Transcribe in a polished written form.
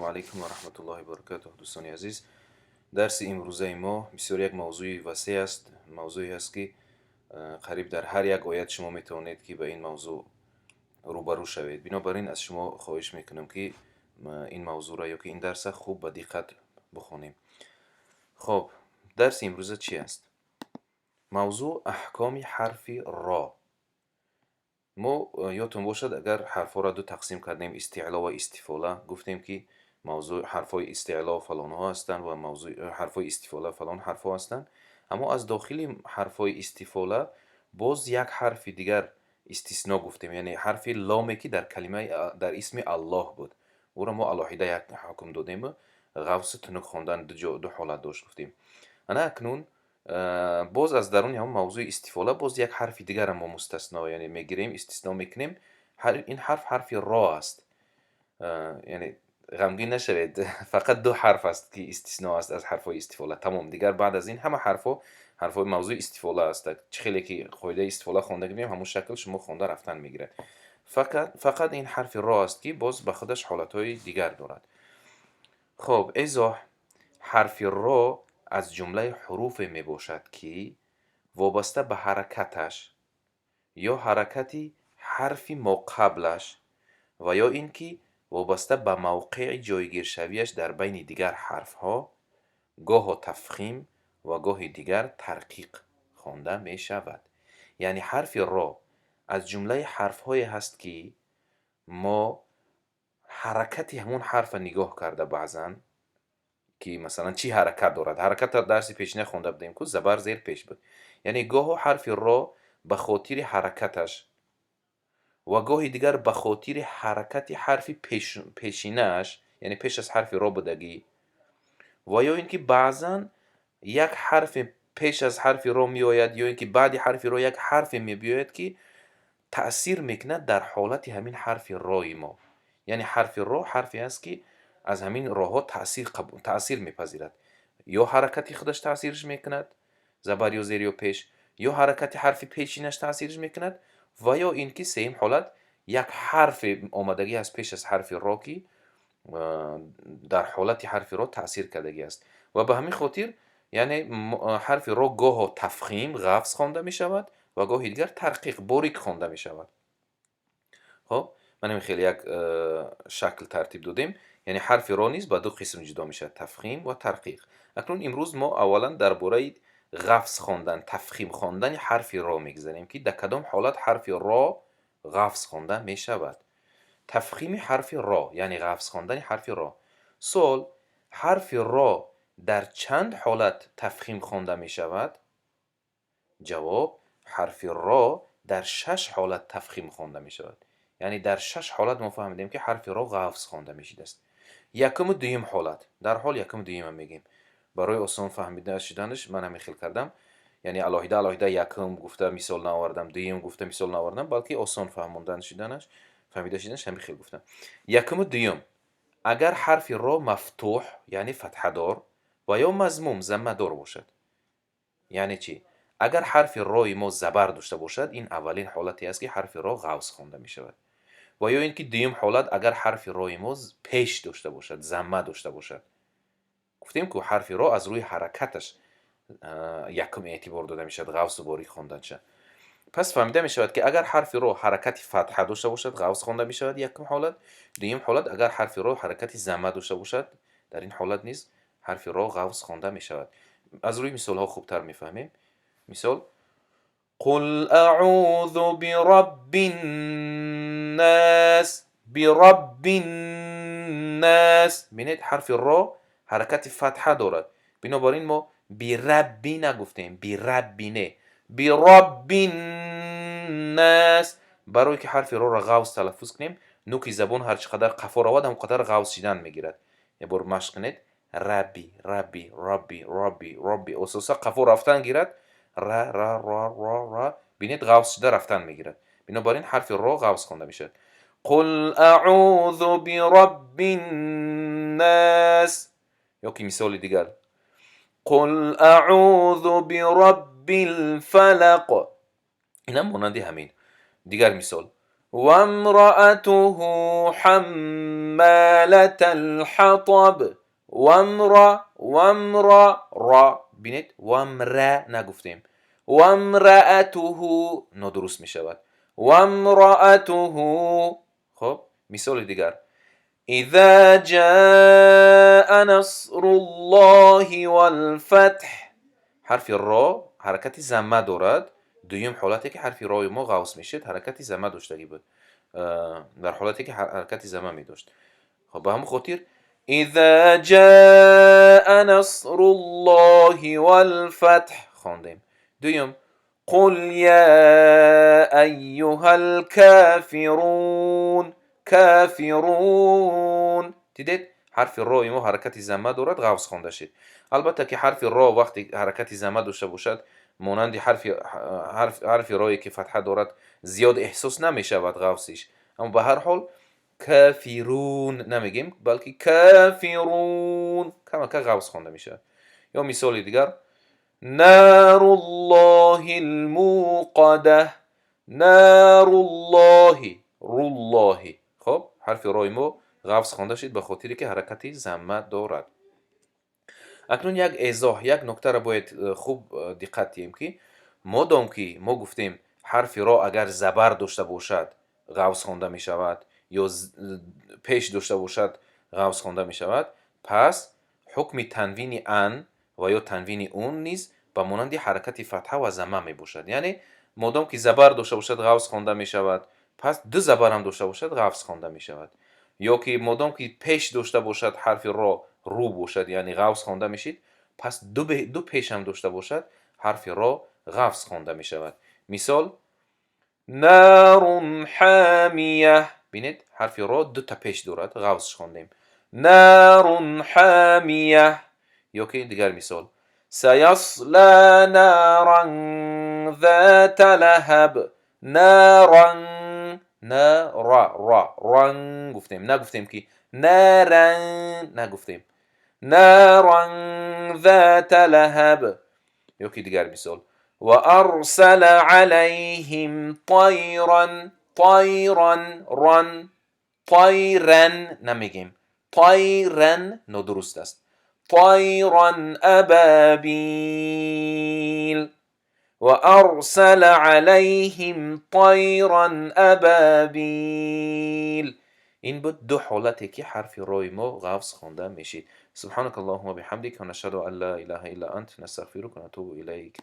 علیکم و رحمت الله و برکاته. دوستان عزیز، درس امروزه ما بسیار یک موضوع وسیع است. موضوعی است که قریب در هر یک آیت شما میتوانید که به این موضوع روبرو شوید. بنابراین از شما خواهش میکنم که این موضوع را یا که این درس خوب به دقت بخونیم. خب، درس امروزه چی است؟ موضوع احکام حرف را. ما یادتون باشد اگر حرفا را دو تقسیم کردیم، استعلا و استفاله، گفتیم که موضوع حرفای استعلا فلان ها هستند و موضوع حرفای استفاله فلان حرف ها هستند. اما از داخل حرفای استفاله باز یک حرف دیگر استثناء گفتیم، یعنی حرف لامی که در کلمه در اسم الله بود، او را ما علاهیده یک حکم دادیم. غوث تنک خواندن دو حالت داشت گفتیم. انا اکنون باز از درون همون موضوع استفاله باز یک حرف دیگر ما مستثنا، یعنی میگیریم استثناء میکنیم. این حرف را است. یعنی غمگین نشوید، فقط دو حرف است که استثناء است از حرفای استفاله. تمام دیگر بعد از این همه حرفای موضوع استفاله است. چه خیلی که قاعده استفاله خونده گیریم همون شکل شما خونده رفتن میگیره. فقط این حرف را است که باز به خودش حالتهای دیگر دارد. خب ازا حرف را از جمله حروف می باشد که وابسته به حرکتش یا حرکتی حرف ما قبلش و یا اینکه وابسته به موقع جایگیر شویش در بین دیگر حرف ها گاه تفخیم و گاه دیگر ترقیق خوانده می شود. یعنی حرف را از جمله حرف های هست که ما حرکتی همون حرف نگاه کرده بعضن که مثلا چی حرکت دارد. حرکت در درس پیشینه خونده بودیم که زبر زیر پیش بود. یعنی گاه حرف را به خاطر حرکتش و گاه دیگر به خاطر حرکت حرف پیشینهش، یعنی پیش از حرف را بودگی، و یا اینکه بعضا یک حرف پیش از حرف را می آید یا اینکه بعد حرف را یک حرف می بیاید که تأثیر میکند در حالت همین حرف رای ما. یعنی حرف را حرفی است که از همین راه ها تأثیر میپذیرد. یا حرکتی خودش تأثیرش میکند، زبر یا زیر یا پیش، یا حرکت حرف پیشینش تأثیرش میکند، و یا اینکه سیم حالت یک حرف آمدگی از پیش از حرف را که در حالت حرف را تأثیر کردگی است. و به همین خاطر یعنی حرف را گاه تفخیم غفظ خوانده می شود و گاه دیگر ترقیق باریک خوانده می شود. خب من خیلی یک شکل ترتیب دادیم. یعنی حرف را نیز به دو قسم جدا می شود، تفخیم و ترقیق. اکنون امروز ما اولا درباره غفظ خواندن، تفخیم خواندن حرف را میگذاریم که در کدام حالت حرف را غفظ خوانده می شود. تفخیم حرف را یعنی غفظ خواندن حرف را. سوال: حرف را در چند حالت تفخیم خوانده می شود؟ جواب: حرف را در 6 حالت تفخیم خوانده می شود. یعنی در 6 حالت ما فهمیدیم که حرف را غفظ خوانده می شود است. یکم و دویم حالت، در حال یکم و دویم هم میگیم برای آسان فهمیده شدنش من هم خیلی کردم. یعنی علاهیده یکم گفته مثال نآوردم، دویم گفته مثال نآوردم، بلکه آسان فهمیده شدنش هم خیلی گفتم. یکم و دویم: اگر حرف را مفتوح یعنی فتحه دار و یا مضموم ضمه دار باشد. یعنی چی؟ اگر حرف رای ما زبر داشته باشد، این اولین حالتی است که حرف را غوث خوانده می شود. و یا اینکه دویم حالت اگر حرف رای ما پیش داشته باشد، ضمه داشته باشد. گفتیم که حرف را از روی حرکتش یکم اعتبار داده می شود، غوث و باریک خواندن شد. پس فهمیده می شود که اگر حرف را حرکت فتحه داشته باشد غوث خوانده می شود یکم حالت. دویم حالت اگر حرف را حرکت ضمه داشته باشد، در این حالت نیز حرف را غوث خوانده می شود. از روی مثال ها خوبتر می فهمیم. مثال: قل اعوذ برب الناس. برب الناس، بینید حرف را حرکت فتحه دارد، بنابراین ما بربی نگفتیم، بربی نه، برب الناس. برای که حرف را غوث تلفظ کنیم نوک زبان هر چقدر قفا رود هم قدر غوث شدن میگیرد. یه بار مشق کنید: ربی ربی ربی ربی ربی، اساسا قفا رفتن گیرد، را را را را را، بینید غوث شده رفتن میگیرد. بنابراین حرف را غوث خوانده میشه. قل اعوذ برب الناس. یا که مثال دیگر: قل اعوذ برب الفلق. اینم مانند همین. دیگر مثال: و امرأته حمالة حمالة الحطب وامرأ را بینید وامرأ نگفتیم وامرأته نادرست می شود وامرأته. خب مثال دیگر اذا جاء نصر الله والفتح. حرف را حرکتی ضمه دارد. دویم حالتی که حرف رای ما غوص میشد حرکتی ضمه داشتگی بود. در حالتی که حرکتی ضمه می داشت. خب به همون خاطر اذا جاء نصر الله والفتح خواندیم. دویم قل یا ایها الكافرون کافرون. دیدید حرف را ما حرکتی ضمه دارد غوص خوانده شد. البته که حرف را وقتی حرکتی ضمه داشته باشد مانند حرف رایی که فتحه دارد زیاد احساس نمی شود غوصش، اما به هر حال کافرون نمیگیم بلکه کافرون کما که غوص خوانده میشه. یا مثال دیگر نار الله الموقده نار الله الله. خب حرف رای ما غوص خوانده شد به خاطری که حرکتی ضمه دارد. اکنون یک ایضاح یک نکته را باید خوب دقت دهیم که مادام که ما گفتیم حرف را اگر زبر داشته باشد غوص خوانده می شود یا پیش داشته باشد غوص خوانده می شود، پس حکم تنوین ان و یا تنوین اون نیز به مانند حرکت فتحه و ضمه می باشد. یعنی مادام که زبر داشته باشد غوص خوانده می شود، پس دو زبر هم داشته باشد غوص خوانده می شود. یا که مادام که پیش داشته باشد حرف را رو باشد یعنی غوص خوانده می شود، پس دو پیش هم داشته باشد حرف را غوص خوانده می شود. مثال نار حامیه. بینید حرف را دو تا پیش دارد غوص خواندیم نار حامیه. یا که دیگر مثال سیصلا نارا ذات لهب نارا ران گفتیم نگفتیم که نارن نگفتیم نارا ذات لهب. یا که دیگر مثال و ارسل علیهم طیرا نمیگیم طیرن نادرست است طیرا ابابیل و ارسل علیهم طیرا ابابیل. این بود دو حالتی که حرف رای ما غوص خوانده میشید. سبحانك اللهم وبحمدك ونشهد ان لا اله الا انت نستغفرك ونتوب الیک.